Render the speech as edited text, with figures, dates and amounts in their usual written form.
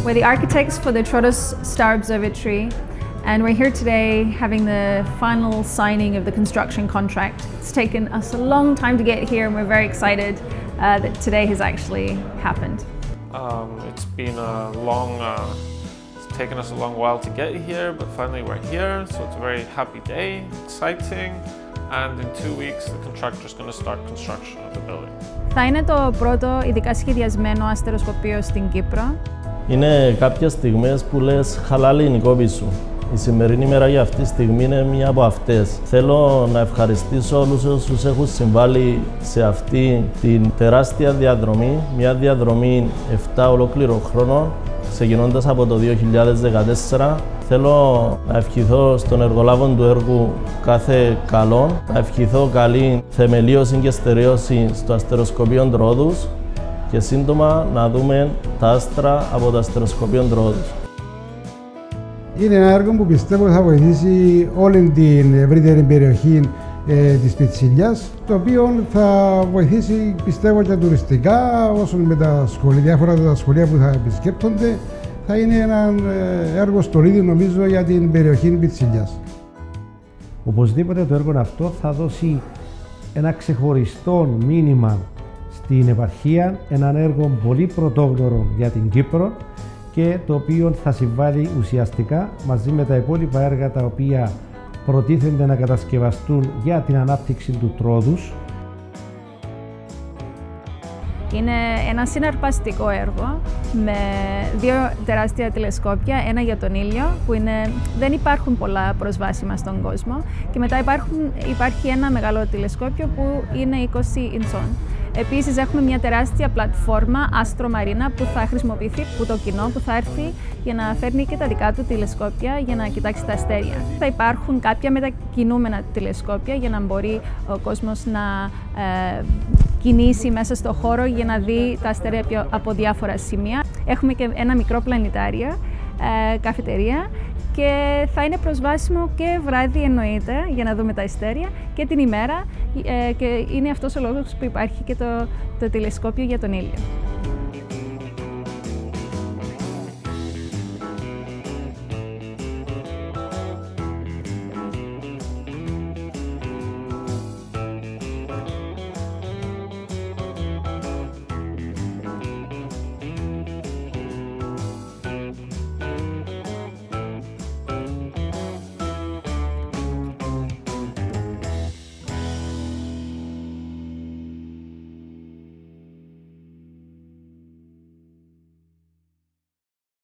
We're the architects for the Troodos Star Observatory, and we're here today having the final signing of the construction contract. It's taken us a long time to get here, and we're very excited that today has actually happened. It's been it's taken us a long while to get here, but finally we're here, so it's a very happy day, exciting, and in 2 weeks the contractor is going to start construction of the building. Θα είναι το πρώτο ειδικά σχεδιασμένο αστεροσκοπείο στην Κύπρο. Είναι κάποιες στιγμές που λες χαλάλη η κόπη σου. Η σημερινή μέρα για αυτή τη στιγμή είναι μία από αυτές. Θέλω να ευχαριστήσω όλους όσους έχουν συμβάλει σε αυτή την τεράστια διαδρομή, μια διαδρομή 7 ολόκληρων χρόνων, ξεκινώντας από το 2014. Θέλω να ευχηθώ στον εργολάβο του έργου κάθε καλό, να ευχηθώ καλή θεμελίωση και στερέωση στο αστεροσκοπείο Τρόδους και σύντομα να δούμε τα άστρα από το αστεροσκοπείο Τρόδους. Είναι ένα έργο που πιστεύω θα βοηθήσει όλη την ευρύτερη περιοχή της Πιτσιλιάς, το οποίο θα βοηθήσει, πιστεύω, και τουριστικά, όσο με τα σχολεία, διάφορα τα σχολεία που θα επισκέπτονται. Θα είναι ένα έργο στολίδι, νομίζω, για την περιοχή Πιτσιλιάς. Οπωσδήποτε το έργο αυτό θα δώσει ένα ξεχωριστό μήνυμα στην επαρχία, έναν έργο πολύ πρωτόγνωρο για την Κύπρο και το οποίο θα συμβάλλει ουσιαστικά μαζί με τα υπόλοιπα έργα τα οποία προτίθενται να κατασκευαστούν για την ανάπτυξη του Τρόδους. Είναι ένα συναρπαστικό έργο με 2 τεράστια τηλεσκόπια, ένα για τον ήλιο που δεν υπάρχουν πολλά προσβάσιμα στον κόσμο και μετά υπάρχει ένα μεγάλο τηλεσκόπιο που είναι 20 ιντσών. Επίσης έχουμε μια τεράστια πλατφόρμα Astro Marina που θα χρησιμοποιηθεί από το κοινό που θα έρθει για να φέρνει και τα δικά του τηλεσκόπια για να κοιτάξει τα αστέρια. Θα υπάρχουν κάποια μετακινούμενα τηλεσκόπια για να μπορεί ο κόσμος να κινήσει μέσα στο χώρο για να δει τα αστέρια από διάφορα σημεία. Έχουμε και ένα μικρό πλανητάριο, καφετερία και θα είναι προσβάσιμο και βράδυ εννοείται για να δούμε τα αστέρια και την ημέρα και είναι αυτός ο λόγος που υπάρχει και το τηλεσκόπιο για τον ήλιο.